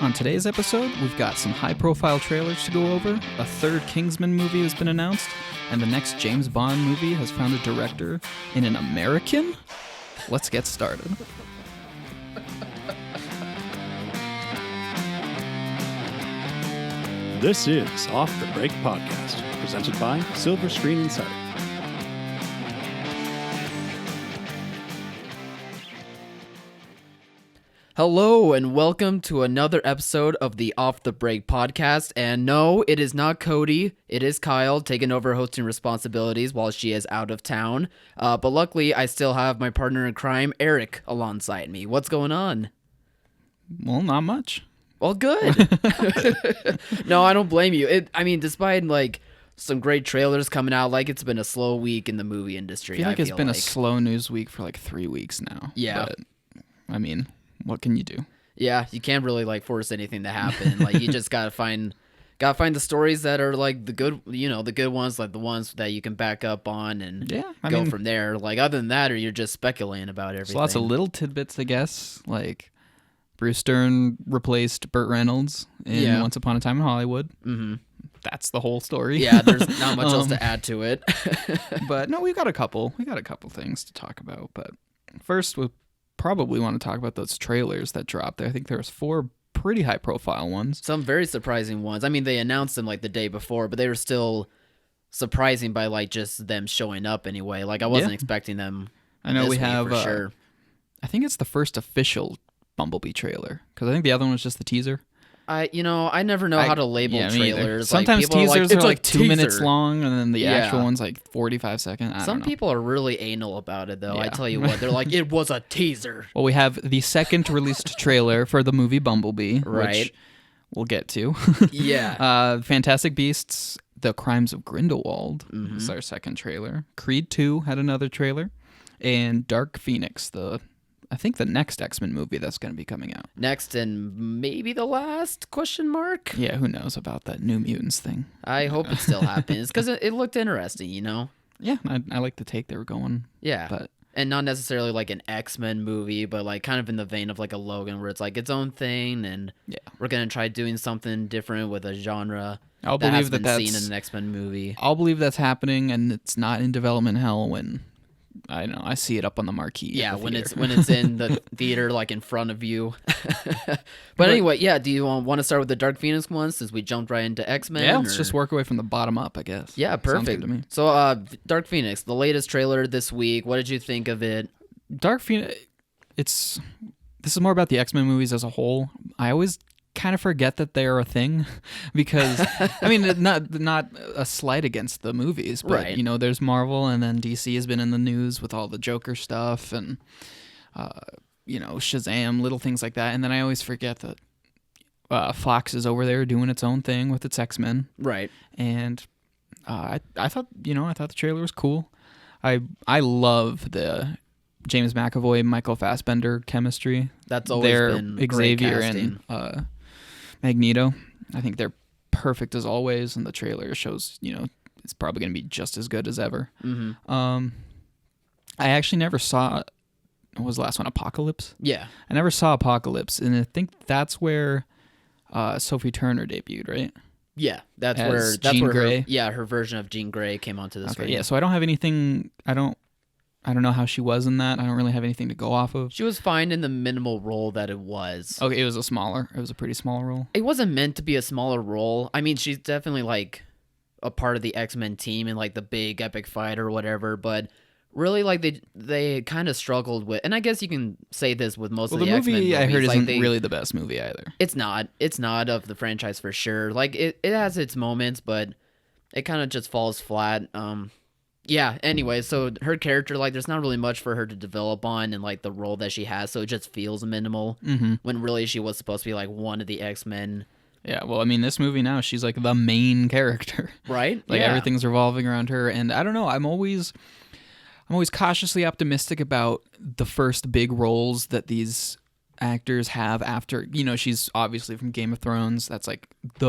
On today's episode, we've got some high-profile trailers to go over, a third Kingsman movie has been announced, and the next James Bond movie has found a director in an American? Let's get started. This is Off the Break Podcast, presented by Silver Screen Insider. Hello and welcome to another episode of the Off the Break podcast. And no, it is not Cody. It is Kyle taking over hosting responsibilities while she is out of town. But luckily, I still have my partner in crime, Eric, alongside me. What's going on? Well, not much. Well, good. No, I don't blame you. Despite some great trailers coming out, it's been a slow week in the movie industry. I feel like it's been a slow news week for 3 weeks now. Yeah. But, what can you do? Yeah, you can't really force anything to happen. You just gotta find the stories that are the good, the good ones, the ones that you can back up on and go from there. Other than that, or you're just speculating about everything. So lots of little tidbits, I guess. Bruce Stern replaced Burt Reynolds in Once Upon a Time in Hollywood. Mm-hmm. That's the whole story. Yeah, there's not much else to add to it. But no, we got a couple things to talk about. But first, we'll probably want to talk about those trailers that dropped. I think there was 4 pretty high profile ones. Some very surprising ones. They announced them the day before, but they were still surprising by just them showing up anyway. I wasn't expecting them. I know we have for sure. I think it's the first official Bumblebee trailer, because I think the other one was just the teaser. I never know how to label trailers. Sometimes teasers are 2 minutes teaser. long, and then the actual one's 45 seconds. Some people are really anal about it, though. Yeah. I tell you what, they're it was a teaser. Well, we have the second released trailer for the movie Bumblebee, right? Which we'll get to. Yeah. Fantastic Beasts: The Crimes of Grindelwald is our second trailer. Creed 2 had another trailer, and Dark Phoenix, I think the next X-Men movie that's going to be coming out. Next and maybe the last, question mark? Yeah, who knows about that New Mutants thing. I hope it still happens, because it looked interesting, Yeah, I like the take they were going. Yeah, and not necessarily an X-Men movie, but kind of in the vein of a Logan, where it's its own thing, and we're going to try doing something different with a genre I'll believe that's that's seen in an X-Men movie. I'll believe that's happening, and it's not in development hell when... I see it up on the marquee. Yeah, when it's in the theater, in front of you. But anyway, do you want to start with the Dark Phoenix one since we jumped right into X-Men? Yeah, let's just work away from the bottom up, I guess. Yeah, perfect. Sounds good to me. So, Dark Phoenix, the latest trailer this week. What did you think of it? Dark Phoenix. This is more about the X-Men movies as a whole. I always kind of forget that they're a thing, because not a slight against the movies, but right. There's Marvel, and then DC has been in the news with all the Joker stuff and Shazam, little things like that, and then I always forget that Fox is over there doing its own thing with its X-Men, right? And I thought the trailer was cool. I love the James McAvoy, Michael Fassbender chemistry. That's always been great Xavier casting. And Magneto. I think they're perfect as always, and the trailer shows it's probably going to be just as good as ever. Mm-hmm. I actually never saw, what was the last one, Apocalypse? Yeah, I never saw Apocalypse, and I think that's where Sophie Turner debuted, right? Yeah, that's As where Jean Grey. her version of Jean Grey came onto the screen. Yeah, so I don't have anything. I don't know how she was in that. I don't really have anything to go off of. She was fine in the minimal role that it was. Okay, it was a pretty small role. It wasn't meant to be a smaller role. She's definitely a part of the X-Men team in the big epic fight or whatever, but really they kind of struggled with, and I guess you can say this with most of the X-Men movies. The movie I heard isn't really the best movie either. It's not of the franchise for sure. It has its moments, but it kind of just falls flat. Yeah, anyway, so her character, there's not really much for her to develop on and, the role that she has, so it just feels minimal, when really she was supposed to be, one of the X-Men. Yeah, well, this movie now, she's, the main character. Right? Everything's revolving around her, and I don't know, I'm always cautiously optimistic about the first big roles that these actors have after, she's obviously from Game of Thrones. That's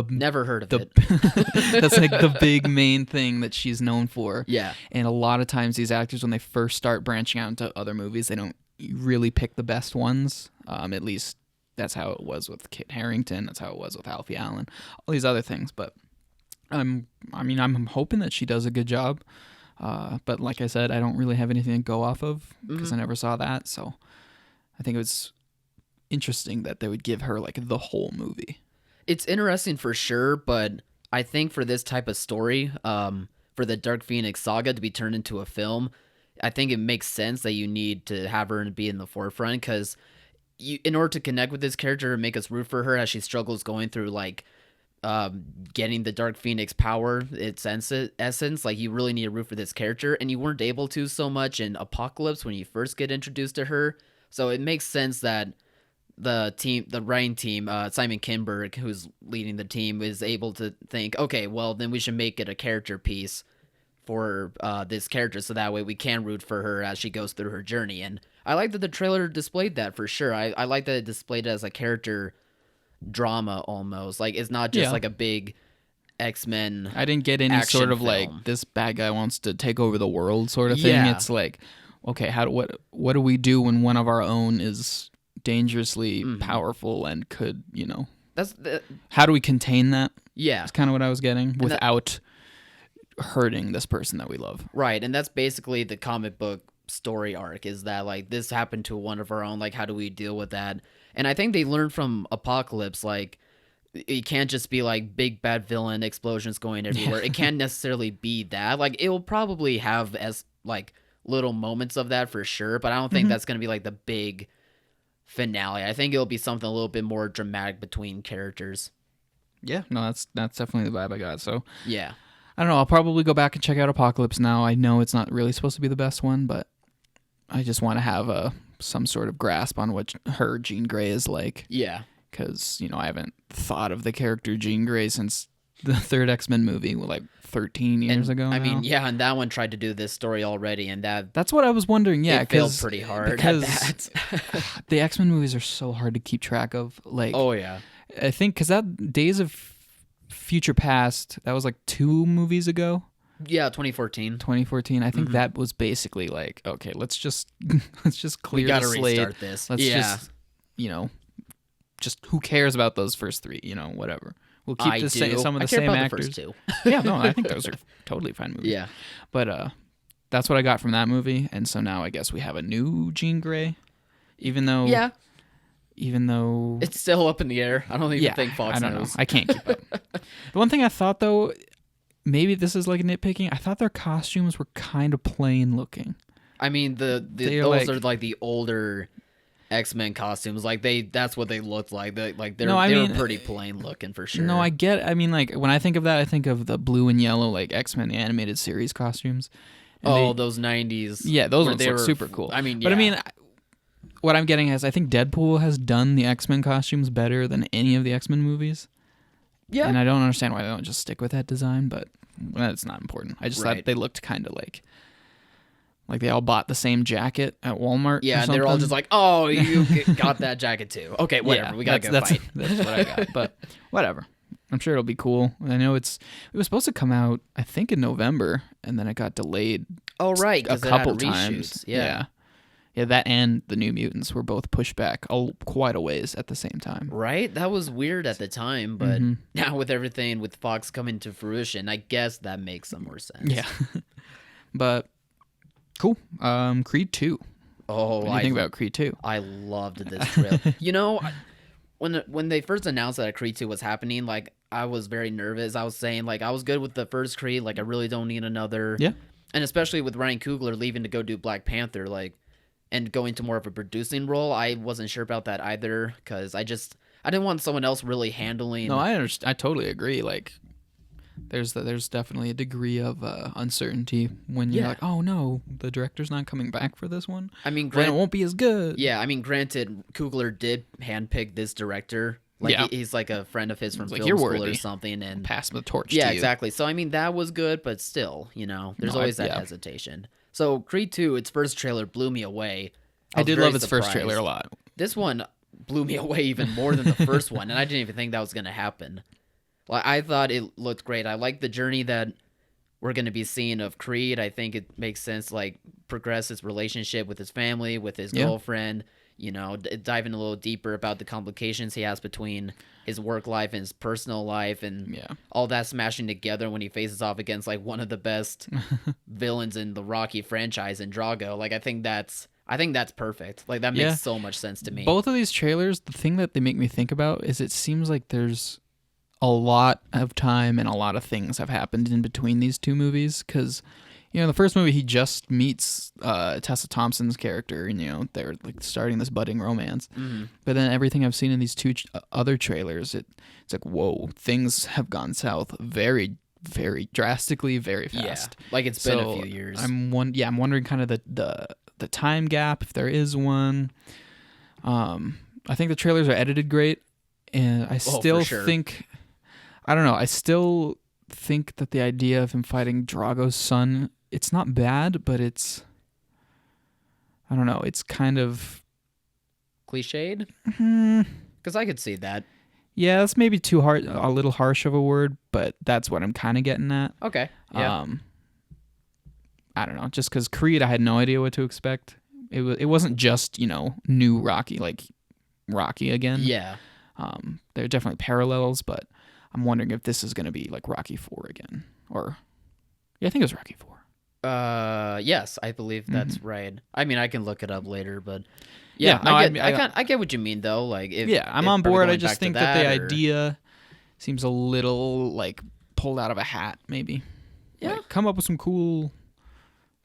never heard of it. That's the big main thing that she's known for. Yeah. And a lot of times these actors, when they first start branching out into other movies, they don't really pick the best ones. At least that's how it was with Kit Harington. That's how it was with Alfie Allen. All these other things, but I'm hoping that she does a good job. But like I said, I don't really have anything to go off of because I never saw that. So I think it was interesting that they would give her like the whole movie. It's interesting for sure, but I think for this type of story, for the Dark Phoenix saga to be turned into a film, I think it makes sense that you need to have her be in the forefront because in order to connect with this character and make us root for her as she struggles going through like getting the Dark Phoenix power, its essence, like you really need to root for this character, and you weren't able to so much in Apocalypse when you first get introduced to her. So it makes sense that the writing team, Simon Kinberg, who's leading the team, is able to think, okay, well, then we should make it a character piece for this character, so that way we can root for her as she goes through her journey. And I like that the trailer displayed that for sure. I like that it displayed it as a character drama almost. Like, it's not just like a big X-Men I didn't get any sort of film. like this bad guy wants to take over the world sort of thing. Yeah. It's like, okay, what do we do when one of our own is dangerously powerful and could, how do we contain that? Yeah. That's kind of what I was getting without hurting this person that we love. Right, and that's basically the comic book story arc, is that like this happened to one of our own, like how do we deal with that? And I think they learned from Apocalypse, like it can't just be like big bad villain explosions going everywhere. It can't necessarily be that. Like it will probably have as like little moments of that for sure, but I don't think that's going to be like the big finale. I think it'll be something a little bit more dramatic between characters. Yeah, no, that's definitely the vibe I got. So Yeah. I don't know. I'll probably go back and check out Apocalypse now. I know it's not really supposed to be the best one, but I just want to have some sort of grasp on what her Jean Grey is like. Yeah. Because, I haven't thought of the character Jean Grey since the third X-Men movie, like 13 years ago. I mean, now. yeah, and that one tried to do this story already, and that's what I was wondering. Yeah, it failed pretty hard because at that. The X-Men movies are so hard to keep track of. Like, oh yeah, I think because that Days of Future Past, that was like 2 movies ago. Yeah, 2014. 2014. I think that was basically like, okay, let's just clear We gotta the slate. restart this. Let's just who cares about those first 3? Whatever. We'll keep some of the same actors. The first 2. Yeah, no, I think those are totally fine movies. Yeah, but that's what I got from that movie, and so now I guess we have a new Jean Grey, even though it's still up in the air. I don't even think Fox I don't knows. know. I can't keep up. The one thing I thought though, maybe this is like nitpicking, I thought their costumes were kind of plain looking. I mean, those are like the older X-Men costumes. Like that's what they looked like. They were pretty plain looking for sure. No, like when I think of that, I think of the blue and yellow like X-Men the animated series costumes. And those 90s. Yeah, those ones look super cool. I mean, what I'm getting is I think Deadpool has done the X-Men costumes better than any of the X-Men movies. Yeah. And I don't understand why they don't just stick with that design, but that's not important. I just thought they looked kind of like they all bought the same jacket at Walmart. Yeah, and they're all just like, oh, you got that jacket too. Okay, whatever. Yeah, we gotta go fight. That's what I got. But whatever. I'm sure it'll be cool. I know it was supposed to come out, I think, in November, and then it got delayed. Oh, right. A couple times. Yeah. Yeah, that and the New Mutants were both pushed back quite a ways at the same time. Right? That was weird at the time, but now with everything with Fox coming to fruition, I guess that makes some more sense. Yeah. But cool. Creed 2. Oh, what do you think about Creed 2? I loved this trailer. When they first announced that Creed 2 was happening, like I was very nervous. I was saying like I was good with the first Creed, like I really don't need another. Yeah. And especially with Ryan Coogler leaving to go do Black Panther, like, and going to more of a producing role, I wasn't sure about that either because I didn't want someone else really handling. No, I understand. I totally agree. Like, there's definitely a degree of uncertainty when you're like, oh no, the director's not coming back for this one. I mean, it won't be as good. Yeah, I mean, granted, Coogler did handpick this director. Like he's like a friend of his from film school or something, and pass the torch. Yeah, to you. Exactly. So I mean, that was good, but still, there's always that hesitation. So Creed 2, its first trailer blew me away. I did love its first trailer a lot. This one blew me away even more than the first one, and I didn't even think that was going to happen. Like I thought it looked great. I like the journey that we're going to be seeing of Creed. I think it makes sense, like progress his relationship with his family, with his girlfriend. diving a little deeper about the complications he has between his work life and his personal life, and all that smashing together when he faces off against like one of the best villains in the Rocky franchise in Drago. Like I think that's perfect. Like that makes so much sense to me. Both of these trailers, the thing that they make me think about is it seems like there's a lot of time and a lot of things have happened in between these two movies, because the first movie he just meets Tessa Thompson's character, and they're like starting this budding romance. But then everything I've seen in these two other trailers, it's like, whoa, things have gone south very, very drastically, very fast. Yeah, like it's been a few years. I'm wondering kind of the time gap, if there is one. I think the trailers are edited great, and I still think, I don't know, I still think that the idea of him fighting Drago's son, it's not bad, but it's, I don't know, it's kind of cliched. Because I could see that. Yeah, that's maybe a little harsh of a word, but that's what I'm kind of getting at. Okay. Yeah. I don't know, just because Creed, I had no idea what to expect. It wasn't just new Rocky, like Rocky again. Yeah. There are definitely parallels, but I'm wondering if this is going to be like Rocky 4 again, or I think it was Rocky 4. Yes, I believe that's right. I mean, I can look it up later, but I get what you mean though. Like, I'm on board. I just think that the idea seems a little like pulled out of a hat, maybe. Yeah, like, come up with some cool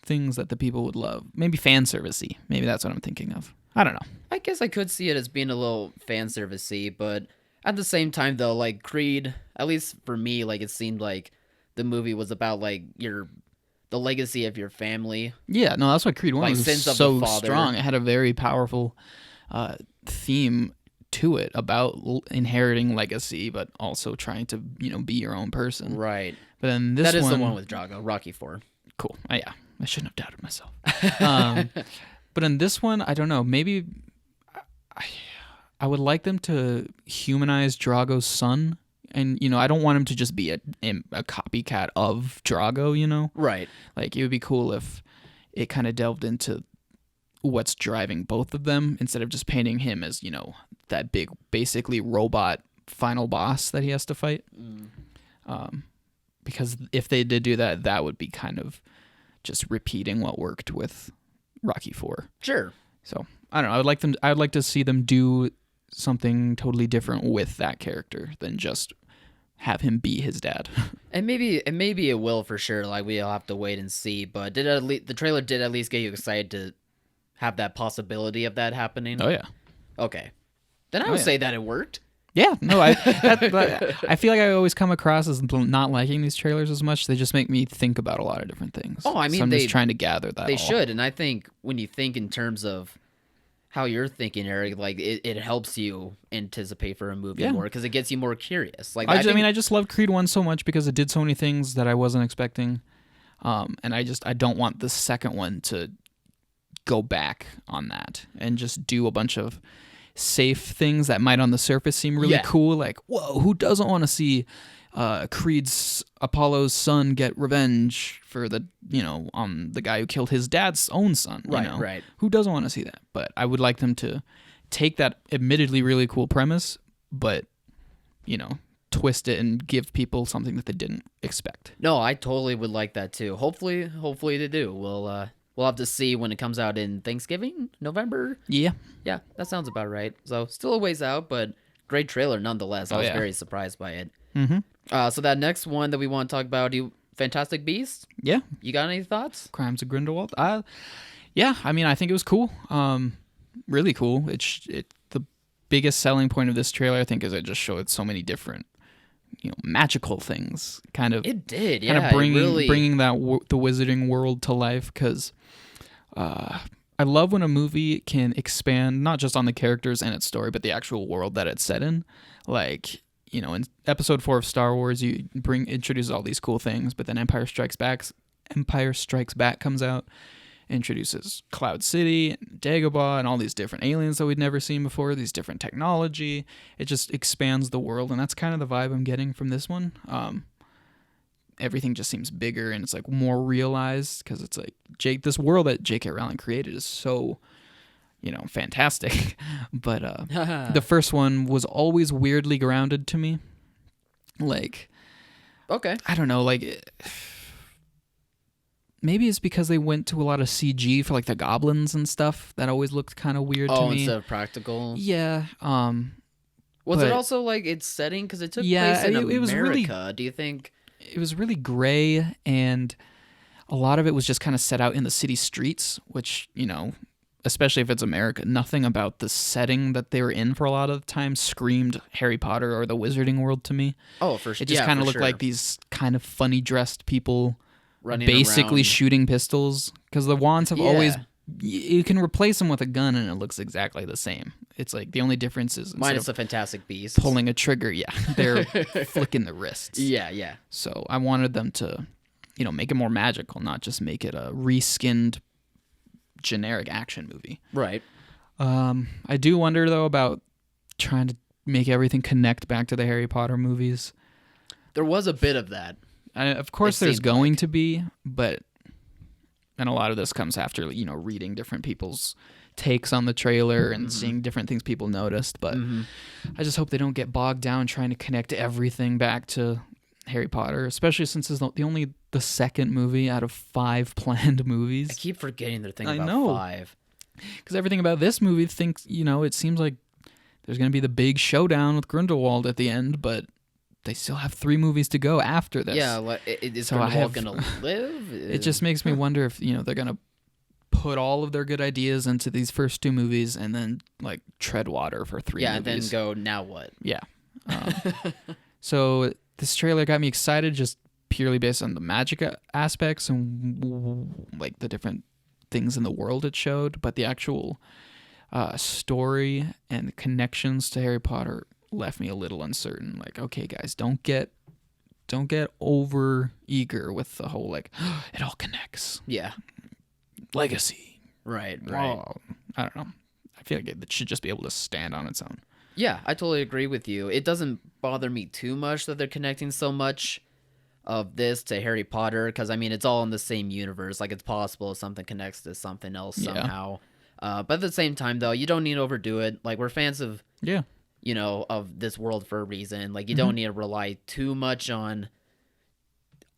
things that the people would love. Maybe fan servicey. Maybe that's what I'm thinking of. I don't know. I guess I could see it as being a little fan servicey, but at the same time, though, like Creed, at least for me, like it seemed like the movie was about like the legacy of your family. Yeah, no, that's why Creed 1 was so strong. It had a very powerful theme to it about inheriting legacy, but also trying to be your own person. Right. But then this is the one with Drago, Rocky 4. Cool. Yeah, I shouldn't have doubted myself. But in this one, I don't know. Maybe I would like them to humanize Drago's son. And, I don't want him to just be a copycat of Drago, Right. Like, it would be cool if it kind of delved into what's driving both of them instead of just painting him as, that big, basically robot final boss that he has to fight. Because if they did do that, that would be kind of just repeating what worked with Rocky 4. Sure. So, I don't know. I would like to see them do something totally different with that character than just have him be his dad. And maybe it will for sure. Like, we'll have to wait and see. But the trailer did at least get you excited to have that possibility of that happening? Oh yeah. Okay. Then I would say that it worked. Yeah, no, I feel like I always come across as not liking these trailers as much. They just make me think about a lot of different things. Oh, I mean, so I'm just trying to gather that. They should, and I think when you think in terms of how you're thinking, Eric, like it helps you anticipate for a movie more because it gets you more curious. Like I just love Creed 1 so much because it did so many things that I wasn't expecting, and I don't want the second one to go back on that and just do a bunch of safe things that might on the surface seem really cool. Like, whoa, who doesn't want to see Creed's Apollo's son get revenge for the guy who killed his dad's own son? Right. Who doesn't want to see that? But I would like them to take that admittedly really cool premise, but twist it and give people something that they didn't expect. No, I totally would like that too. Hopefully they do. We'll have to see when it comes out in Thanksgiving, November. Yeah, that sounds about right. So still a ways out, but great trailer nonetheless. I was very surprised by it. Mm-hmm. So that next one that we want to talk about, Fantastic Beasts. Yeah, you got any thoughts? Crimes of Grindelwald. Yeah, I mean, I think it was cool. Really cool. The biggest selling point of this trailer, I think, is it just showed so many different, magical things. Kind of. It did. Kind of bringing that the wizarding world to life because. I love when a movie can expand not just on the characters and its story, but the actual world that it's set in. Like, in Episode 4 of Star Wars, you introduces all these cool things, but then Empire Strikes Back comes out, introduces Cloud City, and Dagobah, and all these different aliens that we'd never seen before, these different technology. It just expands the world, and that's kind of the vibe I'm getting from this one. Everything just seems bigger and it's like more realized because it's like this world that J.K. Rowling created is so fantastic. But the first one was always weirdly grounded to me. Like, Okay. I don't know, like maybe it's because they went to a lot of CG for like the goblins and stuff. That always looked kind of weird to me. Instead of practical. Yeah. Was it but- also like its setting because it took Yeah, place in America? it was really- Do you think? It was really gray, and a lot of it was just kind of set out in the city streets, which, especially if it's America, nothing about the setting that they were in for a lot of the time screamed Harry Potter or the Wizarding World to me. Oh, for sure. It just kind of looked like these kind of funny dressed people running basically around. shooting pistols, because the wands have always, Yeah. you can replace them with a gun and it looks exactly the same. It's like the only difference is instead Minus of the Fantastic Beasts. pulling a trigger, they're flicking the wrists. Yeah. So I wanted them to, make it more magical, not just make it a reskinned generic action movie. Right. I do wonder though about trying to make everything connect back to the Harry Potter movies. There was a bit of that. Of course It there's seemed going to be, but and a lot of this comes after, reading different people's takes on the trailer and seeing different things people noticed, but I just hope they don't get bogged down trying to connect everything back to Harry Potter, especially since it's the second movie out of 5 planned movies. I keep forgetting they're I thinking about know. 5. Because everything about this movie thinks, it seems like there's going to be the big showdown with Grindelwald at the end, but they still have 3 movies to go after this. Yeah, is So I Grindelwald have- going to live? It just makes me wonder if, they're going to put all of their good ideas into these first 2 movies and then, like, tread water for 3 and then movies. go, now what? Yeah. So this trailer got me excited just purely based on the magic aspects and, like, the different things in the world it showed, but the actual story and the connections to Harry Potter left me a little uncertain. Like, okay, guys, don't get over eager with the whole like it all connects. Yeah. Legacy. Right. Oh, I don't know. I feel like it should just be able to stand on its own. Yeah, I totally agree with you. It doesn't bother me too much that they're connecting so much of this to Harry Potter, because, I mean, it's all in the same universe. Like, it's possible something connects to something else somehow. But at the same time, though, you don't need to overdo it. Like, we're fans of, of this world for a reason. Like, you don't need to rely too much on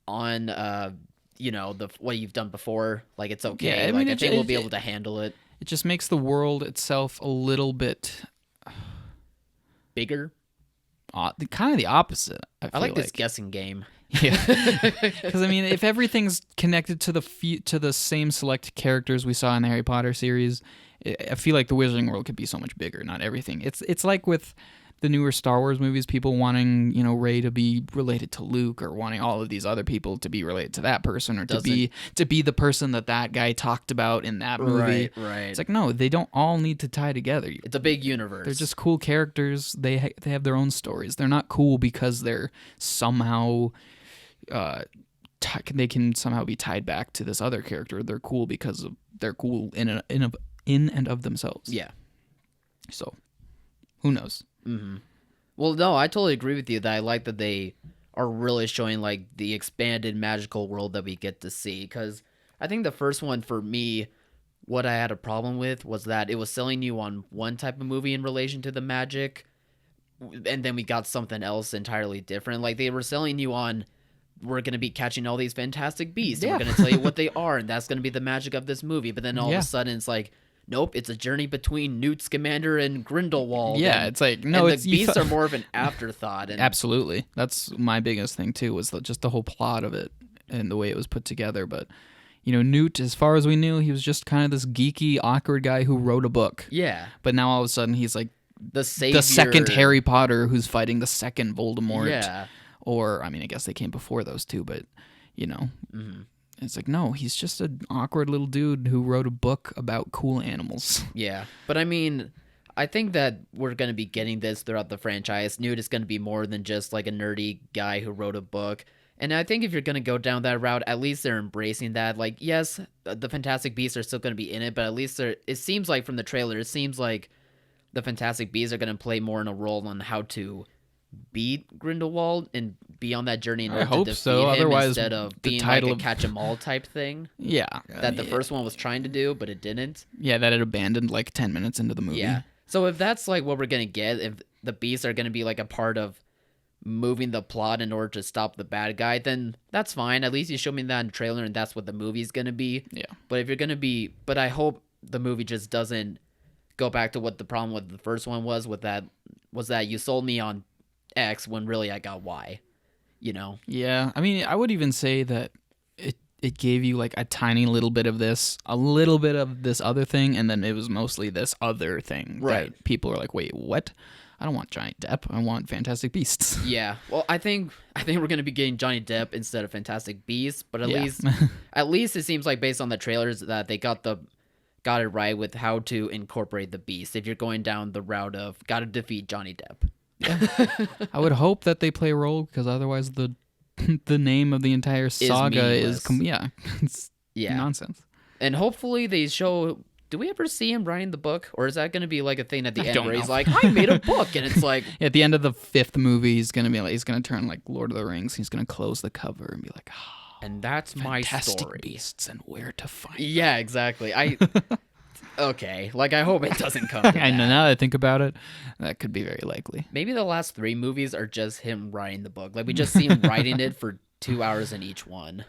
what you've done before. Like, it's okay. Yeah, I mean, I think we'll be able to handle it. It just makes the world itself a little bit Bigger. kind of the opposite. I like feel this guessing game. Yeah, because I mean, if everything's connected to the same select characters we saw in the Harry Potter series, I feel like the Wizarding World could be so much bigger. Not everything. It's like with the newer Star Wars movies, people wanting Rey to be related to Luke, or wanting all of these other people to be related to that person, or to be the person that guy talked about in that movie. Right. It's like, no, they don't all need to tie together. It's a big universe. They're just cool characters. They have their own stories. They're not cool because they're somehow they can somehow be tied back to this other character. They're cool because they're cool in and of themselves. Yeah. So, who knows? Mm-hmm. Well, no, I totally agree with you that I like that they are really showing like the expanded magical world that we get to see. Because I think the first one for me, what I had a problem with was that it was selling you on one type of movie in relation to the magic, and then we got something else entirely different. Like, they were selling you on, we're going to be catching all these fantastic beasts, and we're going to tell you what they are, and that's going to be the magic of this movie. But then all of a sudden it's like, nope, it's a journey between Newt Scamander and Grindelwald. Yeah, it's like, no, and the beasts are more of an afterthought. And absolutely. That's my biggest thing too, was just the whole plot of it and the way it was put together. But Newt, as far as we knew, he was just kind of this geeky, awkward guy who wrote a book. Yeah. But now all of a sudden he's like the savior. The second Harry Potter who's fighting the second Voldemort. Yeah. Or, I mean, I guess they came before those two, but, It's like, no, he's just an awkward little dude who wrote a book about cool animals. Yeah. But I mean, I think that we're going to be getting this throughout the franchise. Newt is going to be more than just like a nerdy guy who wrote a book. And I think if you're going to go down that route, at least they're embracing that. Like, yes, the Fantastic Beasts are still going to be in it, but at least it seems like from the trailer, it seems like the Fantastic Beasts are going to play more in a role on how to beat Grindelwald and be on that journey in I order to hope defeat so, him otherwise instead of the being title like a of- catch 'em all type thing Yeah. that the first one was trying to do, but it didn't. Yeah, that it abandoned like 10 minutes into the movie. Yeah. So if that's like what we're gonna get, if the beasts are gonna be like a part of moving the plot in order to stop the bad guy, then that's fine. At least you showed me that in the trailer, and that's what the movie's gonna be. Yeah. But if you're gonna be, but I hope the movie just doesn't go back to what the problem with the first one was. With that was that you sold me on X when really I got Y. You know. Yeah, I mean, I would even say that it gave you like a tiny little bit of this, a little bit of this other thing, and then it was mostly this other thing. Right. That people are like, wait, what? I don't want Johnny Depp. I want Fantastic Beasts. Yeah. Well, I think we're gonna be getting Johnny Depp instead of Fantastic Beasts, but at Yeah. least it seems like based on the trailers that they got it right with how to incorporate the beast. If you're going down the route of gotta defeat Johnny Depp. I would hope that they play a role because otherwise the name of the entire saga is it's Yeah. nonsense. And hopefully they show. Do we ever see him writing the book, or is that going to be like a thing at the end don't where he's know. like, "I made a book," and it's like, At the end of the 5th movie, he's gonna turn like Lord of the Rings. He's gonna close the cover and be like, and that's my Fantastic story. Beasts and where to find. Yeah, exactly. Okay, like I hope it doesn't come. To I know that. now that I think about it, that could be very likely. Maybe the last 3 movies are just him writing the book. Like we just see him writing it for 2 hours in each one.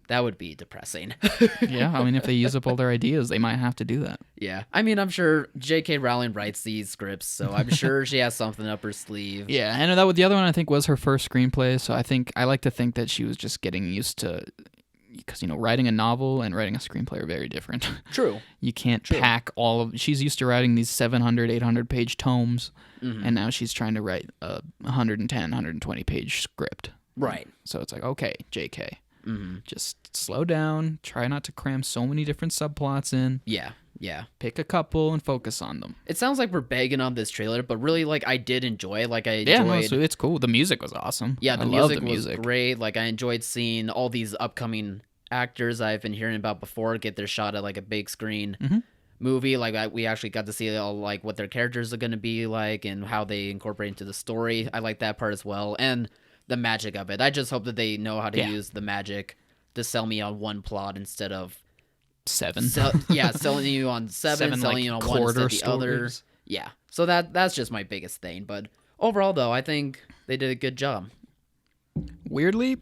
That would be depressing. Yeah, I mean, if they use up all their ideas, they might have to do that. Yeah, I mean, I'm sure J.K. Rowling writes these scripts, so I'm sure she has something up her sleeve. Yeah, and that the other one I think was her first screenplay, so I like to think that she was just getting used to, because writing a novel and writing a screenplay are very different. True. You can't pack all of. She's used to writing these 700, 800 page tomes, and now she's trying to write a 110, 120 page script. Right. So it's like, okay, J.K. Just slow down. Try not to cram so many different subplots in. Yeah. Pick a couple and focus on them. It sounds like we're begging on this trailer, but really, like, I did enjoy it. Like, I enjoyed... Yeah, no, it's cool. The music was awesome. Yeah, the I love music was great. Like, I enjoyed seeing all these upcoming actors I've been hearing about before get their shot at, like, a big screen movie. Like, we actually got to see all, like, what their characters are going to be like and how they incorporate into the story. I like that part as well. And the magic of it. I just hope that they know how to use the magic to sell me on one plot instead of 7. selling you on 7, selling like, you on one quarter instead of the other. stories. Yeah. So that's just my biggest thing. But overall, though, I think they did a good job. Weirdly,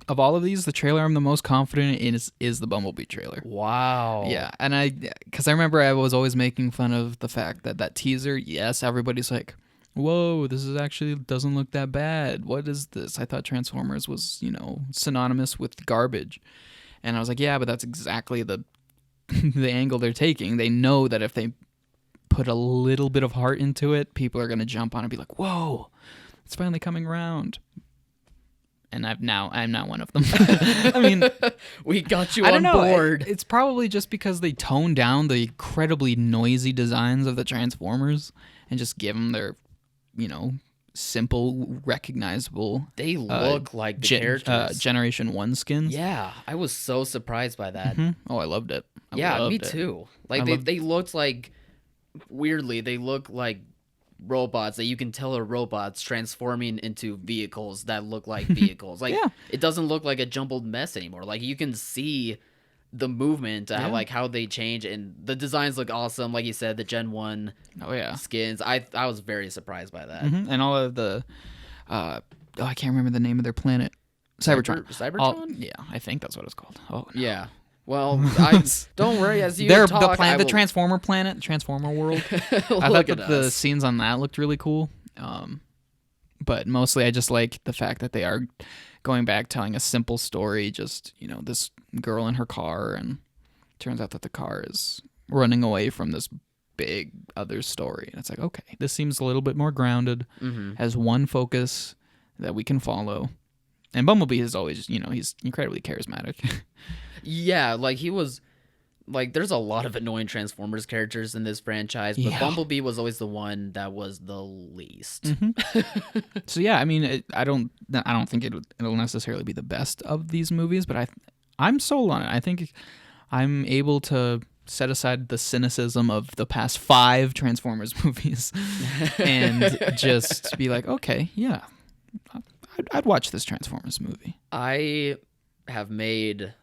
of all of these, the trailer I'm the most confident in is the Bumblebee trailer. Wow. Yeah, and because I remember I was always making fun of the fact that teaser, yes, everybody's like, whoa, this is actually doesn't look that bad. What is this? I thought Transformers was, synonymous with garbage. And I was like, yeah, but that's exactly the angle they're taking. They know that if they put a little bit of heart into it, people are going to jump on and be like, whoa, it's finally coming around. And I'm now one of them. I mean, we got you I don't on know. board. It's probably just because they tone down the incredibly noisy designs of the Transformers and just give them their, simple, recognizable. They look like the characters. Generation 1 skins. Yeah, I was so surprised by that. Oh, I loved it. Me too. Like they looked like weirdly, they look like robots that you can tell are robots transforming into vehicles that look like vehicles. Like it doesn't look like a jumbled mess anymore. Like you can see the movement, like how they change, and the designs look awesome. Like you said, the Gen 1 skins. I was very surprised by that. And all of the I can't remember the name of their planet. Cybertron. Cybertron? Yeah, I think that's what it's called. Oh, no. Yeah. Well, don't worry. As you They're talk, the planet, the Transformer planet, the Transformer world. I thought that the scenes on that looked really cool. But mostly I just like the fact that they are going back, telling a simple story. Just, this girl in her car, and it turns out that the car is running away from this big other story. And it's like, okay, this seems a little bit more grounded, has one focus that we can follow. And Bumblebee is always, he's incredibly charismatic. Yeah, like he was, like there's a lot of annoying Transformers characters in this franchise, but Bumblebee was always the one that was the least. So yeah, I mean, I don't think it'll necessarily be the best of these movies, but I'm sold on it. I think I'm able to set aside the cynicism of the past 5 Transformers movies and just be like, okay, yeah, I'd watch this Transformers movie. I have made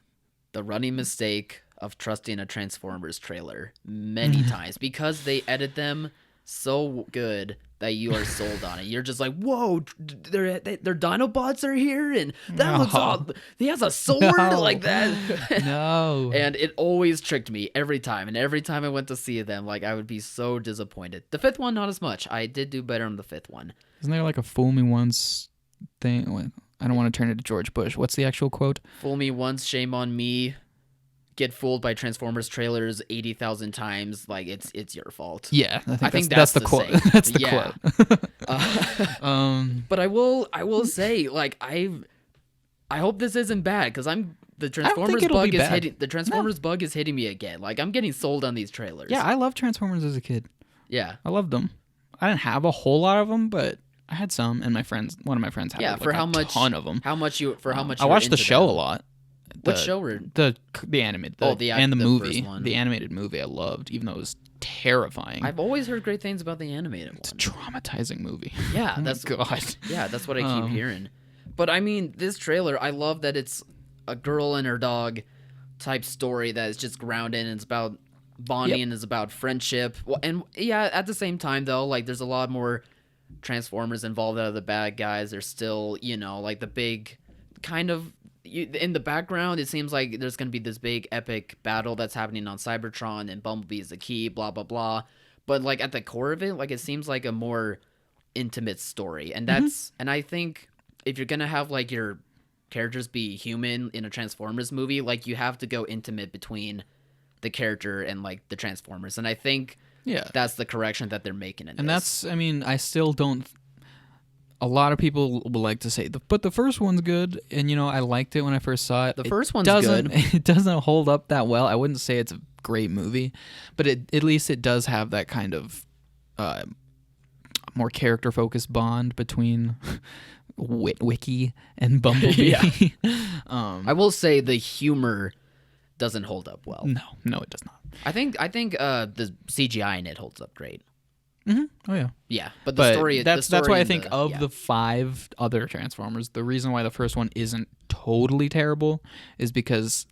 the running mistake of trusting a Transformers trailer many times because they edit them so good that you are sold on it. You're just like, whoa, their Dinobots are here, and that looks all. He has a sword like that. No. And it always tricked me every time. And every time I went to see them, like I would be so disappointed. The 5th one, not as much. I did do better on the 5th one. Isn't there like a fool me once thing? I don't want to turn it to George Bush. What's the actual quote? Fool me once, shame on me. Get fooled by Transformers trailers 80,000 times. Like it's your fault. Yeah, I think that's the the quote. saying. That's the Yeah. quote. But I will say, like I hope this isn't bad because the Transformers it'll bug be is bad. hitting. The Transformers bug is hitting me again. Like I'm getting sold on these trailers. Yeah, I loved Transformers as a kid. Yeah. I loved them. I didn't have a whole lot of them, but I had some, and one of my friends had For how much? ton of them. How much? I watched the show a lot. What show were? The animated. And the the movie. first one. The animated movie I loved, even though it was terrifying. I've always heard great things about the animated It's a one. traumatizing movie. Yeah, Oh my that's God. Yeah, that's what I keep hearing. But I mean, this trailer, I love that it's a girl and her dog type story that is just grounded and it's about bonding and it's about friendship. Well, and yeah, at the same time though, like there's a lot more Transformers involved out of the bad guys. There's still, like the big kind of in the background, it seems like there's going to be this big epic battle that's happening on Cybertron and Bumblebee is the key, blah, blah, blah. But like at the core of it, like it seems like a more intimate story. And and I think if you're going to have like your characters be human in a Transformers movie, like you have to go intimate between the character and like the Transformers. And I think that's the correction that they're making in this. I still don't. A lot of people will like to say, but the first one's good, and I liked it when I first saw it. The first one's good. good. It doesn't hold up that well. I wouldn't say it's a great movie, but at least it does have that kind of more character-focused bond between Wiki and Bumblebee. I will say the humor doesn't hold up well. No, it does not. I think the CGI in it holds up great. Oh yeah. Yeah, but the story. That's why I think of the 5 other Transformers, the reason why the first one isn't totally terrible is because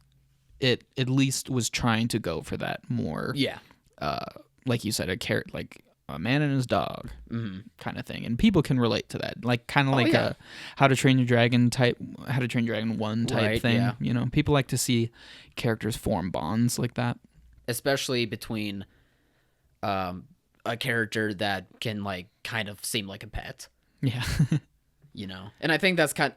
it at least was trying to go for that more. Yeah. Like you said, like a man and his dog kind of thing, and people can relate to that. Like kind of like a How to Train Your Dragon 1 type Right, thing. yeah. People like to see characters form bonds like that, especially between a character that can like kind of seem like a pet. Yeah. And I think that's kind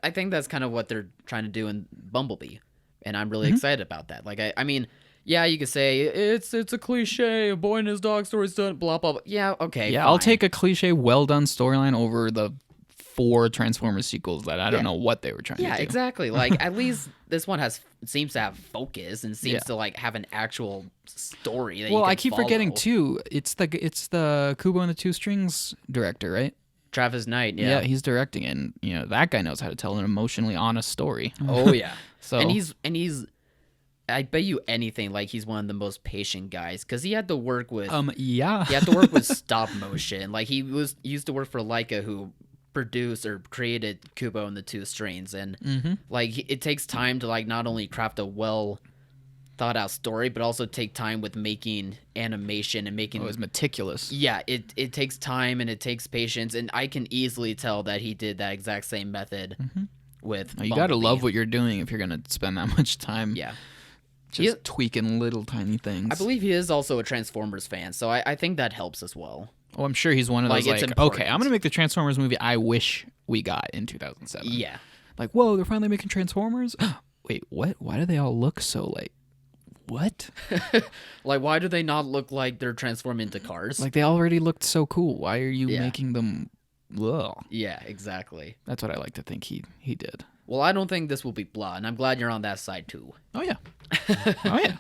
of what they're trying to do in Bumblebee, and I'm really excited about that. Like I mean, yeah, you could say it's a cliche, a boy and his dog story's done, blah blah blah. Yeah, okay. Yeah, fine. I'll take a cliche, well done storyline over the 4 Transformers sequels that I don't know what they were trying to do. Yeah, exactly. Like at least this one seems to have focus and seems to like have an actual story. That I keep forgetting too. It's the Kubo and the Two Strings director, right? Travis Knight. Yeah, he's directing it, and that guy knows how to tell an emotionally honest story. Oh yeah. So and he's. I bet you anything, like he's one of the most patient guys because he had to work with. He had to work with stop motion. Like he used to work for Leica, who produced or created Kubo and the Two Strings, and like it takes time to like not only craft a well thought out story but also take time with making animation and making it was meticulous. It takes time and it takes patience, and I can easily tell that he did that exact same method with you gotta love what you're doing if you're gonna spend that much time just tweaking little tiny things. I believe he is also a Transformers fan, so I think that helps as well. Oh, I'm sure he's one of those Like, it's like, important. okay, I'm going to make the Transformers movie I wish we got in 2007. Yeah. Like, whoa, they're finally making Transformers? Wait, what? Why do they all look so like, what? Like, why do they not look like they're transformed into cars? Like, they already looked so cool. Why are you making them... Ugh. Yeah, exactly. That's what I like to think he did. Well, I don't think this will be blah, and I'm glad you're on that side, too. Oh, yeah. Oh, yeah.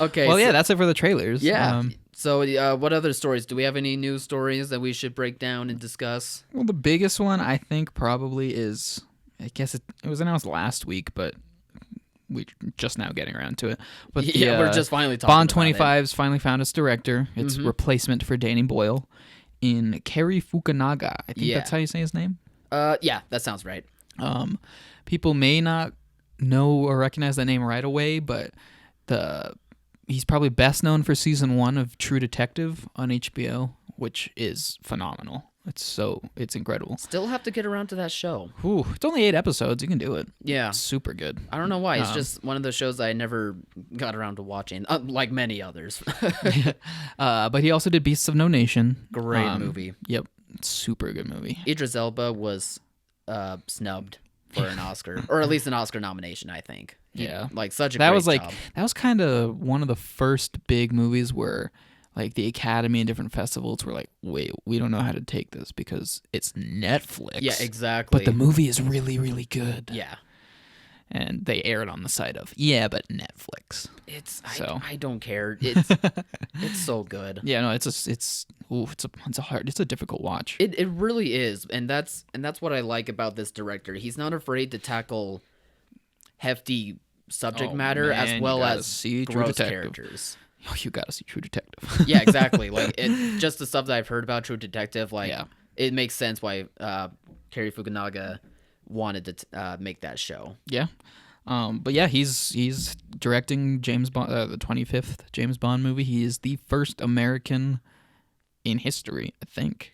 Okay. Well, yeah, that's it for the trailers. Yeah. So, what other stories? Do we have any news stories that we should break down and discuss? Well, the biggest one, I think, probably is... I guess it was announced last week, but we're just now getting around to it. But we're just finally talking Bond about it. 25's finally found its director. Its replacement for Danny Boyle in Cary Fukunaga. I think that's how you say his name. Yeah, that sounds right. People may not know or recognize that name right away, but he's probably best known for season 1 of True Detective on HBO, which is phenomenal. It's incredible. Still have to get around to that show. Ooh, it's only 8 episodes. You can do it. Yeah. It's super good. I don't know why. It's just one of those shows I never got around to watching, like many others. But he also did Beasts of No Nation. Great movie. Yep. Super good movie. Idris Elba was snubbed for an Oscar, or at least an Oscar nomination, I think. Yeah. Like such a That great was job. that was kind of one of the first big movies where like the Academy and different festivals were like, wait, we don't know how to take this because it's Netflix. Yeah, exactly. But the movie is really, really good. Yeah. And they aired on the side of, yeah, but Netflix. I don't care. It's so good. Yeah, no, it's a difficult watch. It really is, and that's what I like about this director. He's not afraid to tackle hefty subject matter as well as gross characters. Oh, you gotta see True Detective. Yeah, exactly. Like just the stuff that I've heard about True Detective, it makes sense why Cary Fukunaga wanted to make that show. Yeah. But yeah, he's directing James Bond, the 25th James Bond movie. He is the first American in history, I think,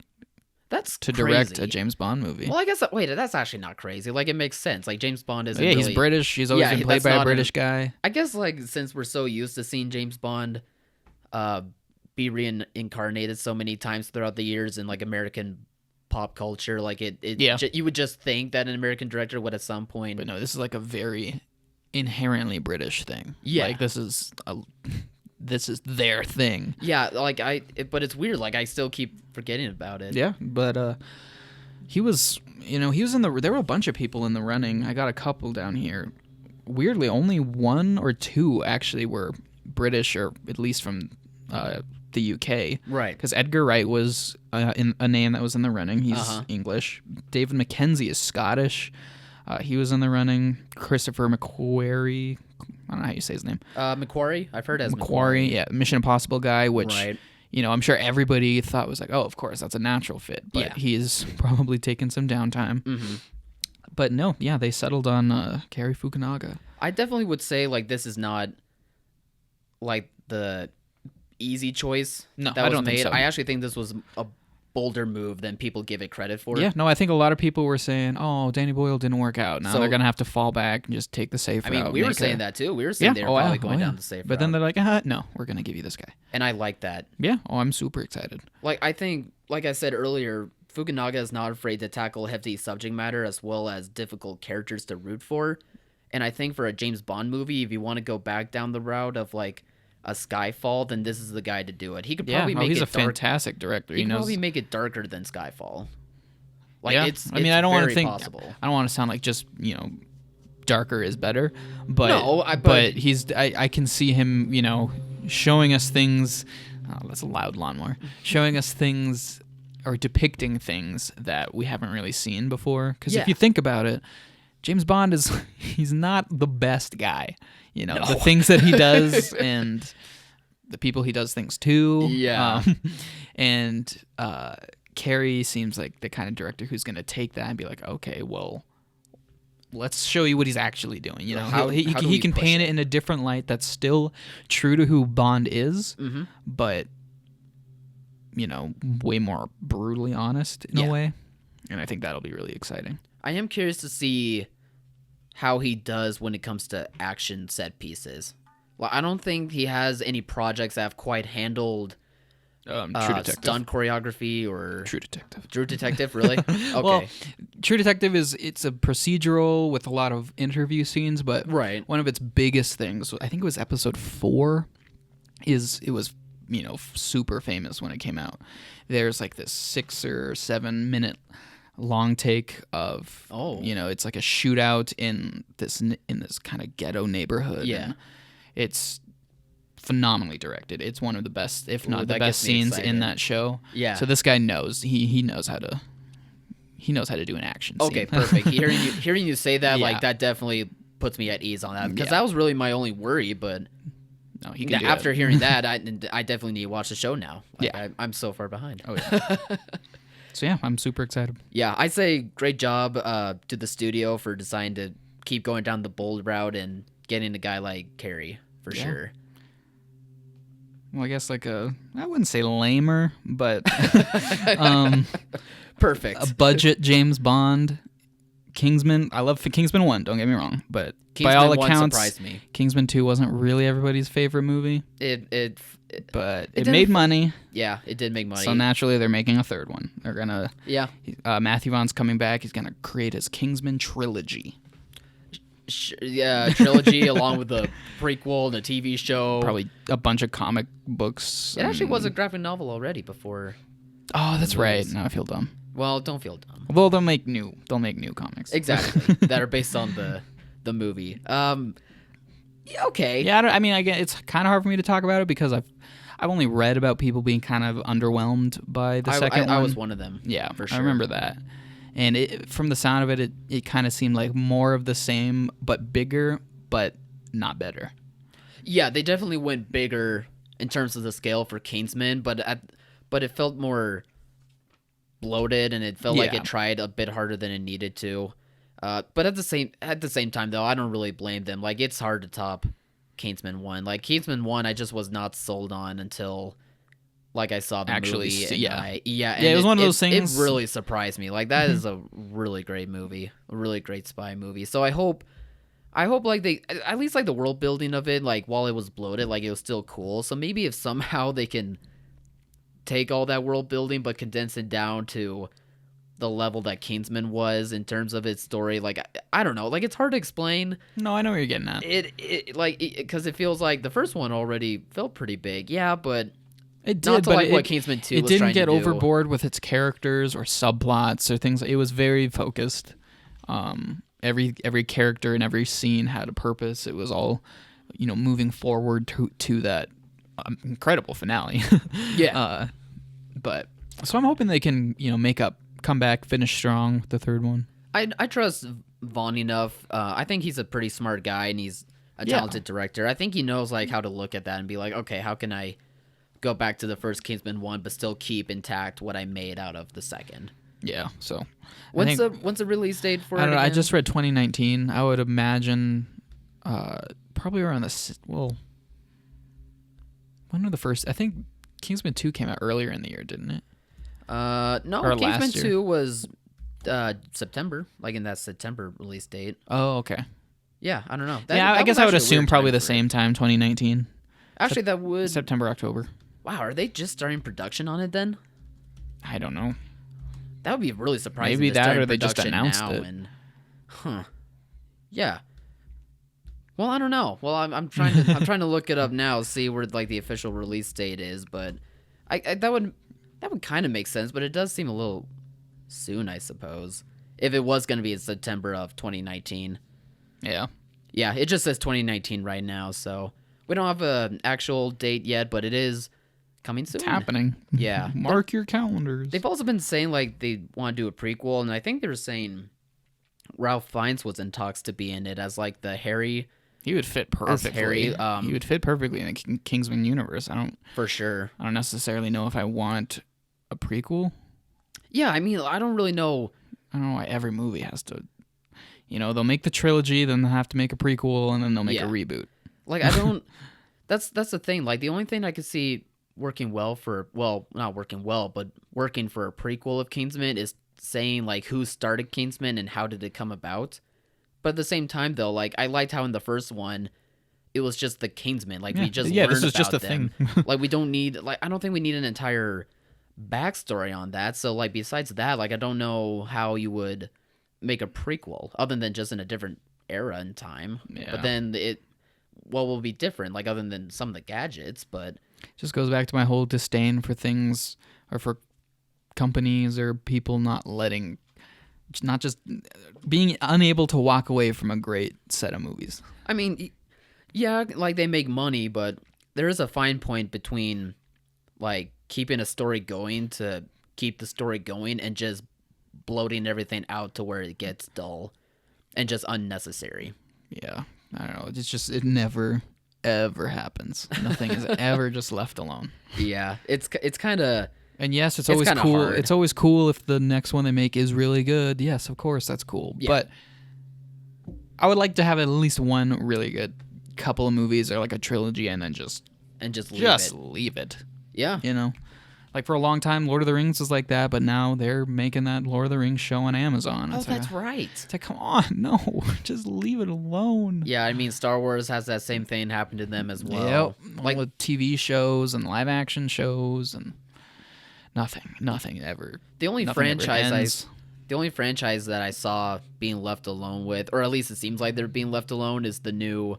that's to crazy. direct a James Bond movie. Well, I guess that's actually not crazy. Like it makes sense. Like James Bond isn't. Yeah, really, he's British. He's always been played by a British guy. I guess like since we're so used to seeing James Bond, be reincarnated so many times throughout the years in like American pop culture, like you would just think that an American director would at some point. But no, this is like a very inherently British thing. Yeah, like this is their thing. Yeah, like but it's weird. Like I still keep forgetting about it. Yeah, but he was in there were a bunch of people in the running. I got a couple down here. Weirdly, only 1 or 2 actually were British, or at least from the UK. Right. Because Edgar Wright was in a name that was in the running. He's English. David Mackenzie is Scottish. He was in the running. Christopher McQuarrie. I don't know how you say his name. McQuarrie. I've heard as McQuarrie. Yeah, Mission Impossible guy, which right. I'm sure everybody thought was like, oh, of course, that's a natural fit. But he's probably taken some downtime. Mm-hmm. But no, yeah, they settled on Cary Fukunaga. I definitely would say like this is not like the easy choice that was made. Think so. I actually think this was a bolder move than people give it credit for. Yeah, no, I think a lot of people were saying, oh, Danny Boyle didn't work out. Now they're going to have to fall back and just take the safe route. I mean, we were saying that too. We were saying they were probably going down the safe route. But then they're like, no, we're going to give you this guy. And I like that. Yeah, I'm super excited. Like, I think, like I said earlier, Fukunaga is not afraid to tackle hefty subject matter as well as difficult characters to root for. And I think for a James Bond movie, if you want to go back down the route of like a Skyfall, then this is the guy to do it. He could probably make he's it a fantastic director. He could probably make it darker than Skyfall. Like I don't want to think. Possible. I don't want to sound like just darker is better, but no, but he's. I can see him showing us things. Oh, that's a loud lawnmower. Showing us things or depicting things that we haven't really seen before. Because if you think about it, James Bond he's not the best guy. The things that he does and the people he does things to. Yeah. And Cary seems like the kind of director who's going to take that and be like, okay, well, let's show you what he's actually doing. He can paint it in a different light that's still true to who Bond is, but, way more brutally honest in a way. And I think that'll be really exciting. I am curious to see how he does when it comes to action set pieces. Well, I don't think he has any projects that have quite handled stunt choreography or True Detective. True Detective, really? Okay. Well, True Detective it's a procedural with a lot of interview scenes, but one of its biggest things, I think it was episode 4, it was super famous when it came out. There's like this 6 or 7 minute long take of it's like a shootout in this kind of ghetto neighborhood. Yeah, and it's phenomenally directed. It's one of the best, if not the best scenes in that show. Yeah. So this guy knows he knows how to do an action scene. Okay, perfect. Hearing you say that, like that definitely puts me at ease on that, because Yeah. that was really my only worry. But No, he can do after it. hearing that, I definitely need to watch the show now. Like, Yeah. I'm so far behind. Oh yeah. So yeah, I'm super excited. Yeah, I say great job to the studio for deciding to keep going down the bold route and getting a guy like Carey for Yeah. sure. Well, I guess I wouldn't say lamer, but Perfect. a budget James Bond, Kingsman. I love Kingsman 1, don't get me wrong, but Kingsman by all 1 accounts, surprised me. Kingsman 2 wasn't really everybody's favorite movie, but it made money, Yeah, it did make money. so naturally they're making a third one. They're gonna Yeah. Matthew Vaughn's coming back. He's gonna create his Kingsman trilogy. Yeah, trilogy along with the prequel and the TV show. Probably a bunch of comic books. It actually was a graphic novel already before. Oh, that's right. movies. Now I feel dumb. Well, don't feel dumb. Well, they'll make new comics. Exactly. That are based on the movie. Yeah, okay. Yeah, I mean, it's kind of hard for me to talk about it because I've only read about people being kind of underwhelmed by the second one. I was one of them. Yeah, for sure. I remember that. And from the sound of it, it kind of seemed like more of the same, but bigger, but not better. Yeah, they definitely went bigger in terms of the scale for Kingsman, but it felt more bloated, and it felt like Yeah. it tried a bit harder than it needed to. But at the same time, though, I don't really blame them. Like, it's hard to top Kingsman 1. Like, Kingsman 1, I just was not sold on until, like, I saw the Actually, movie. yeah. And it was one of those things. It really surprised me. Like, that is a really great movie, a really great spy movie. So I hope like they at least like the world building of it, like while it was bloated, like it was still cool. So maybe if somehow they can take all that world building but condense it down to the level that Kingsman was in terms of its story, like I don't know, like it's hard to explain. No, I know what you're getting at. Because it feels like the first one already felt pretty big, yeah, but It not did, to but like what Kingsman 2 it was didn't trying get to do. overboard with its characters or subplots or things. It was very focused. Every character and every scene had a purpose. It was all, moving forward to that incredible finale. Yeah. But so I'm hoping they can, come back, finish strong with the third one. I trust Vaughn enough. I think he's a pretty smart guy, and he's a talented director. I think he knows like how to look at that and be like, okay, how can I go back to the first Kingsman 1 but still keep intact what I made out of the second? Yeah. So When's the release date for I it? don't know. I again? just read 2019. I would imagine probably around when were the first? I think Kingsman 2 came out earlier in the year, didn't it? No, Or Kingsman last year. 2 was September, like in that September release date. Oh, okay. Yeah, I don't know. I guess I would assume probably the same time, 2019. Actually, that would. September, October. Wow, are they just starting production on it then? I don't know. That would be really surprising. Maybe to that, start or they just production announced now it. Yeah. Well, I don't know. Well, I'm trying to look it up now, see where like the official release date is, but that would kind of make sense, but it does seem a little soon, I suppose. If it was going to be in September of 2019. Yeah. Yeah, it just says 2019 right now, so we don't have an actual date yet, but it is coming soon. It's happening. Yeah. Mark your calendars. They've also been saying like they want to do a prequel, and I think they were saying Ralph Fiennes was in talks to be in it as like the Harry. He would fit perfectly. Harry, he would fit perfectly in the Kingsman universe. I For sure. don't necessarily know if I want a prequel. Yeah, I mean, I don't really know. I don't know why every movie has to. They'll make the trilogy, then they'll have to make a prequel, and then they'll make a reboot. Like, I don't. That's the thing. Like, the only thing I could see working well, not working well, but working for a prequel of Kingsman is saying like who started Kingsman and how did it come about. But at the same time, though, like I liked how in the first one, it was just the Kingsman. Like we just learned this is about just a them. thing. Like we don't need I don't think we need an entire backstory on that. So like besides that, like I don't know how you would make a prequel other than just in a different era and time. Yeah. But then what will be different? Like other than some of the gadgets, but Just goes back to my whole disdain for things or for companies or people not just being unable to walk away from a great set of movies. I mean, yeah, like they make money, but there is a fine point between like keeping a story going to keep the story going and just bloating everything out to where it gets dull and just unnecessary. Yeah, I don't know. It's just it never ever happens. Nothing is ever just left alone. Yeah, it's kind of. And yes, it's It's always kinda cool. hard. It's always cool if the next one they make is really good. Yes, of course, that's cool. Yeah. But I would like to have at least one really good couple of movies or like a trilogy, and then just leave it. Yeah. You know, like for a long time, Lord of the Rings was like that, but now they're making that Lord of the Rings show on Amazon. Oh, It's like, that's right. It's like, come on, no, just leave it alone. Yeah, I mean, Star Wars has that same thing happen to them as well. Yep. Like, All the TV shows and live action shows and nothing ever. the only nothing ever franchise ends. the only franchise that I saw being left alone with, or at least it seems like they're being left alone, is the new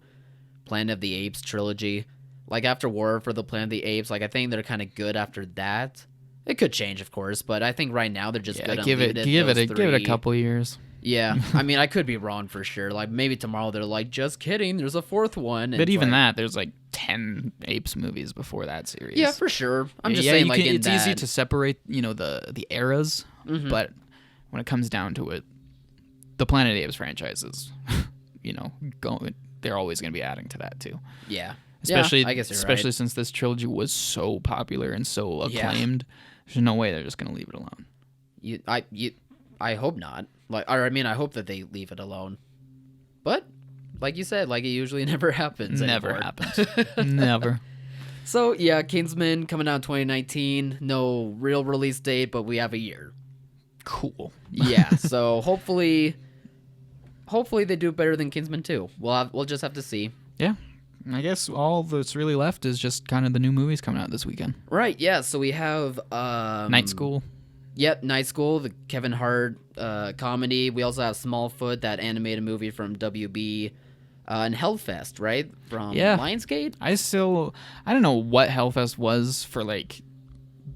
Planet of the Apes trilogy. Like after War for the Planet of the Apes, like I think they're kind of good after that. It could change, of course, but I think right now they're just good. Give it a couple years. Yeah, I mean, I could be wrong for sure. Like maybe tomorrow they're like, just kidding, there's a fourth one. And But it's even like, that, there's like 10 Apes movies before that series. yeah, for sure. I'm just saying, like, it's easy that- to separate, the eras, but when it comes down to it, the Planet of the Apes franchises, they're always going to be adding to that too. Yeah. Especially, I guess you're especially right. since this trilogy was so popular and so acclaimed. There's no way they're just going to leave it alone. I hope not. I hope that they leave it alone. But like you said, like it usually never happens. Never anymore. happens. Never. So yeah, Kingsman coming out in 2019. No real release date, but we have a year. Cool. Yeah. So hopefully they do better than Kingsman 2. We'll just have to see. Yeah. I guess all that's really left is just kind of the new movies coming out this weekend. Right. Yeah. So we have Night School. Yep, Night School, the Kevin Hart comedy. We also have Smallfoot, that animated movie from WB, and Hellfest, right? From Lionsgate? I don't know what Hellfest was for like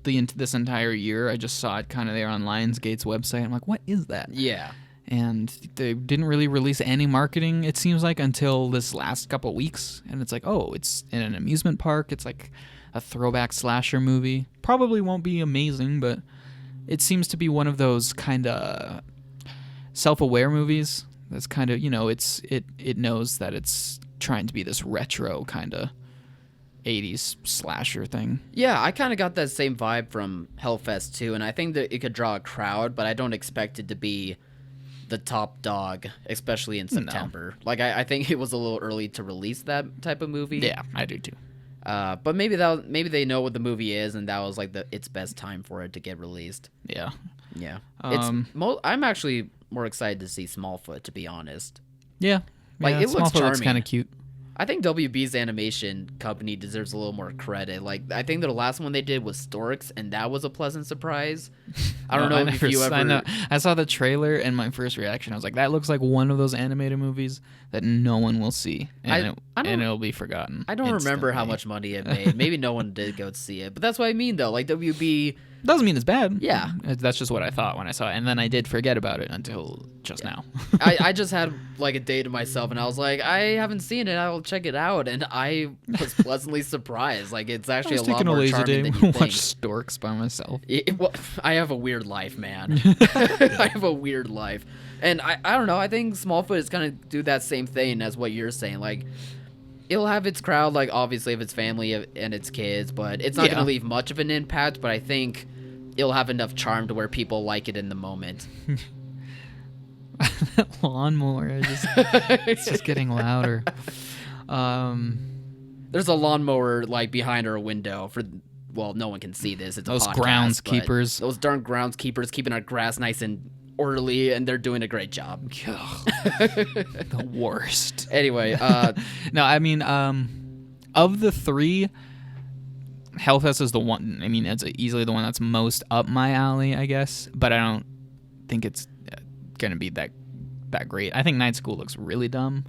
this entire year. I just saw it kind of there on Lionsgate's website. I'm like, what is that? Yeah. And they didn't really release any marketing, it seems like, until this last couple weeks. And it's like, oh, it's in an amusement park. It's like a throwback slasher movie. Probably won't be amazing, but it seems to be one of those kind of self-aware movies. That's kind of, it knows that it's trying to be this retro kind of 80s slasher thing. Yeah, I kind of got that same vibe from Hellfest too, and I think that it could draw a crowd, but I don't expect it to be the top dog, especially in September. Like, I think it was a little early to release that type of movie. Yeah, I do too. But maybe they know what the movie is, and that was like its best time for it to get released. Yeah. Yeah. I'm actually more excited to see Smallfoot, to be honest. Yeah. Like, it looks charming. kind of cute. I think WB's animation company deserves a little more credit. Like, I think the last one they did was Storks, and that was a pleasant surprise. I don't know if you ever... I saw the trailer, and my first reaction, I was like, that looks like one of those animated movies that no one will see, and it'll be forgotten. I don't remember how much money it made. Maybe no one did go see it. But that's what I mean, though. Like, WB... Doesn't mean it's bad. Yeah. That's just what I thought when I saw it, and then I did forget about it until just now. I just had like a day to myself, and I was like, I haven't seen it. I'll check it out, and I was pleasantly surprised. Like, it's actually a lot more charming than you think. Watch Storks by myself. I have a weird life, man. I have a weird life, and I don't know. I think Smallfoot is gonna do that same thing as what you're saying. Like, it'll have its crowd, like obviously of its family and its kids, but it's not gonna leave much of an impact. But I think it'll have enough charm to where people like it in the moment. That lawnmower, it's just getting louder. There's a lawnmower like behind our window no one can see this. It's those a podcast, groundskeepers. Those darn groundskeepers keeping our grass nice and orderly, and they're doing a great job. The worst. Anyway, no, I mean, of the three, Hellfest is the one. I mean, it's easily the one that's most up my alley, I guess. But I don't think it's gonna be that great. I think Night School looks really dumb.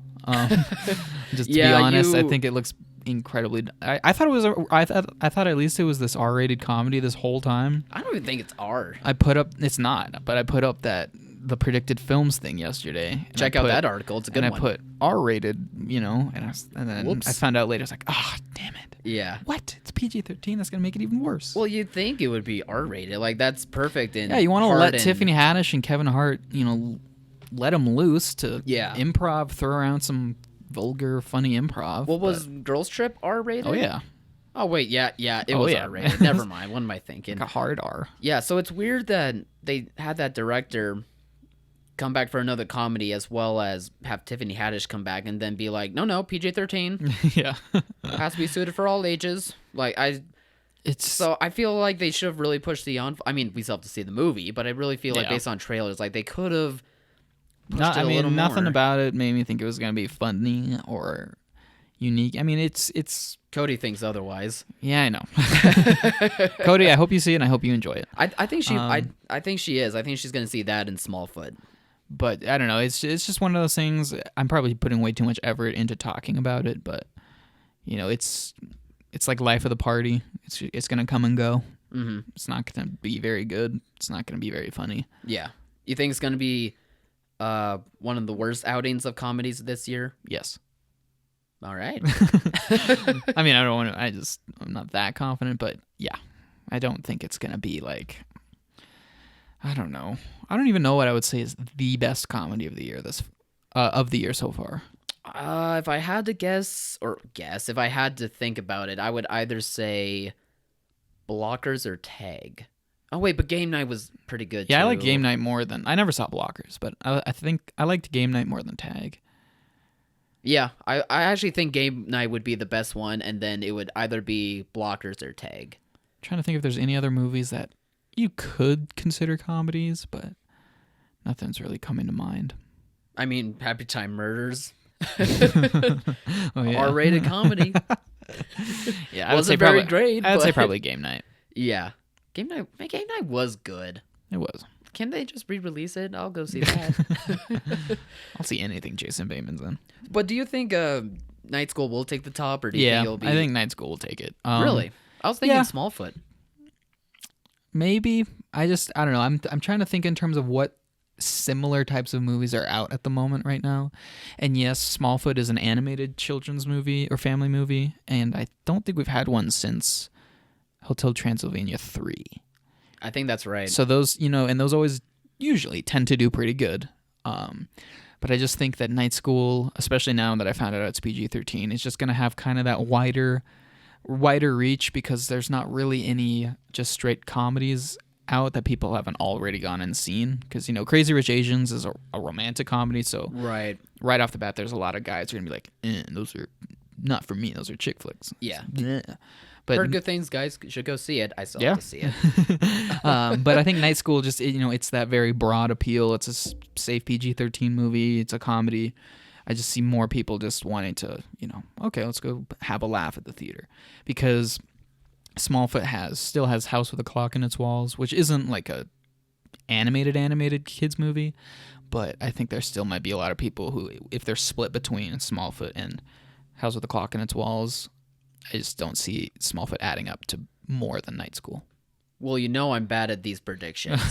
Just to be honest, I think it looks incredibly. I thought it was. I thought at least it was this R-rated comedy this whole time. I don't even think it's R. It's not, but I put up the predicted films thing yesterday. Check out that article. It's a good one. And I put R-rated, and then Whoops. I found out later. I was like, oh, damn it. Yeah. What? It's PG-13. That's gonna make it even worse. Well, you'd think it would be R-rated. Like, that's perfect. Yeah, you want to let Tiffany Haddish and Kevin Hart, let them loose to Yeah. improv, throw around some vulgar, funny improv. What was Girls Trip R-rated? Oh yeah, Oh wait, yeah, it Oh, was yeah. R-rated. Never mind. What am I thinking? like a hard R. Yeah, so it's weird that they had that director come back for another comedy as well as have Tiffany Haddish come back and then be like, no, PG-13 Yeah, has to be suited for all ages. Like it's So I feel like they should have really pushed the on. I mean, we still have to see the movie, but I really feel like Yeah. based on trailers, like they could have. not. I a mean, little nothing more. about it made me think it was gonna be funny or unique. I mean, it's Cody thinks otherwise. yeah, I know. Cody, I hope you see it and I hope you enjoy it. I think she. I think she is. I think she's gonna see that in Smallfoot. But I don't know. It's just one of those things. I'm probably putting way too much effort into talking about it, but you know, it's like life of the party. It's gonna come and go. Mm-hmm. It's not gonna be very good. It's not gonna be very funny. Yeah. You think it's gonna be one of the worst outings of comedies this year? Yes. All right. I mean, I don't want to. I'm not that confident, but yeah, I don't think it's gonna be like. I don't know. I don't even know what I would say is the best comedy of the year of the year so far. If I had to if I had to think about it, I would either say Blockers or Tag. Oh wait, but Game Night was pretty good. Yeah, too. I like Game Night more than I never saw Blockers, but I think I liked Game Night more than Tag. Yeah, I actually think Game Night would be the best one, and then it would either be Blockers or Tag. Trying to think if there's any other movies that you could consider comedies, but nothing's really coming to mind. I mean, Happy Time Murders, Oh, yeah. R-rated comedy. Yeah, I would Wasn't say very probably, great, I would say but- probably Game Night. Yeah, Game Night was good. It was. Can they just re-release it? I'll go see that. I'll see anything Jason Bateman's in. But do you think Night School will take the top, or do you Yeah, think it'll be? I think Night School will take it. Really? I was thinking yeah. Smallfoot. Maybe. I don't know. I'm trying to think in terms of what similar types of movies are out at the moment right now. And yes, Smallfoot is an animated children's movie or family movie, and I don't think we've had one since Hotel Transylvania 3. I think that's right. So those, and those always usually tend to do pretty good. But I just think that Night School, especially now that I found out it's PG-13, is just going to have kind of that wider reach because there's not really any just straight comedies out that people haven't already gone and seen. Because, Crazy Rich Asians is a romantic comedy, so right off the bat, there's a lot of guys who are going to be like, those are not for me. Those are chick flicks. Yeah. Bleh. But Heard good things, guys. Should go see it. I still Yeah. have to see it. but I think Night School just, it's that very broad appeal. It's a safe PG-13 movie. It's a comedy. I just see more people just wanting to, okay, let's go have a laugh at the theater. Because Smallfoot still has House with a Clock in its walls, which isn't like a animated kids movie. But I think there still might be a lot of people who, if they're split between Smallfoot and House with a Clock in its walls, I just don't see Smallfoot adding up to more than Night School. Well, I'm bad at these predictions.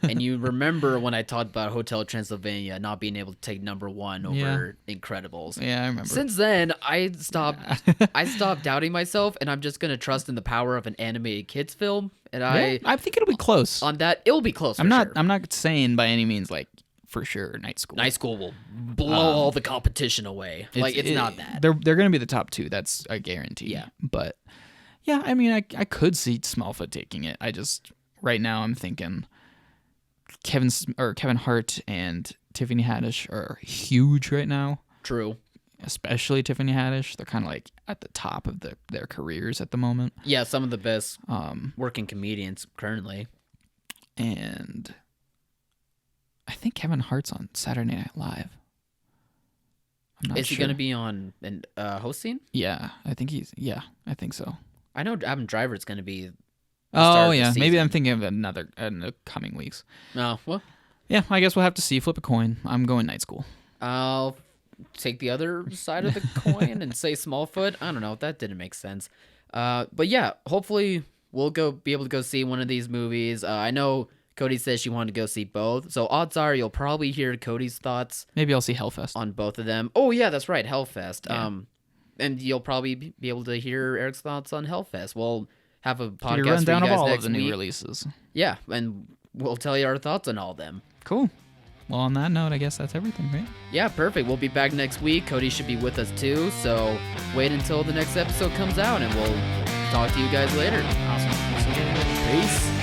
And you remember when I talked about Hotel Transylvania not being able to take number one over Incredibles. Yeah, I remember. Since then, I stopped doubting myself, and I'm just going to trust in the power of an animated kids film. And I think it'll be close. on that, it'll be close. I'm not saying by any means like for sure Night School. Night School will blow all the competition away. It's not that. They're going to be the top two. That's a guarantee. Yeah. But yeah, I mean, I could see Smallfoot taking it. I just right now I'm thinking Kevin Hart and Tiffany Haddish are huge right now. True. Especially Tiffany Haddish. They're kind of like at the top of their careers at the moment. Yeah, some of the best working comedians currently. And I think Kevin Hart's on Saturday Night Live. I'm not Is he sure. going to be on hosting? Yeah, I think so. I know Adam Driver's going to be. the star Oh of the yeah, maybe season. I'm thinking of another in the coming weeks. Oh, well, Yeah, I guess we'll have to see. Flip a coin. I'm going Night School. I'll take the other side of the coin and say Smallfoot. I don't know. That didn't make sense. But yeah, hopefully we'll be able to go see one of these movies. I know Cody says she wanted to go see both. So odds are you'll probably hear Cody's thoughts Maybe I'll see Hellfest. on both of them. Oh, yeah, that's right. Hellfest. Yeah. And you'll probably be able to hear Eric's thoughts on Hellfest. We'll have a Get a podcast for you rundown of guys all of next the new week. releases. Yeah, and we'll tell you our thoughts on all of them. Cool. Well, on that note, I guess that's everything, right? Yeah, perfect. We'll be back next week. Cody should be with us too. So wait until the next episode comes out, and we'll talk to you guys later. Awesome. Peace.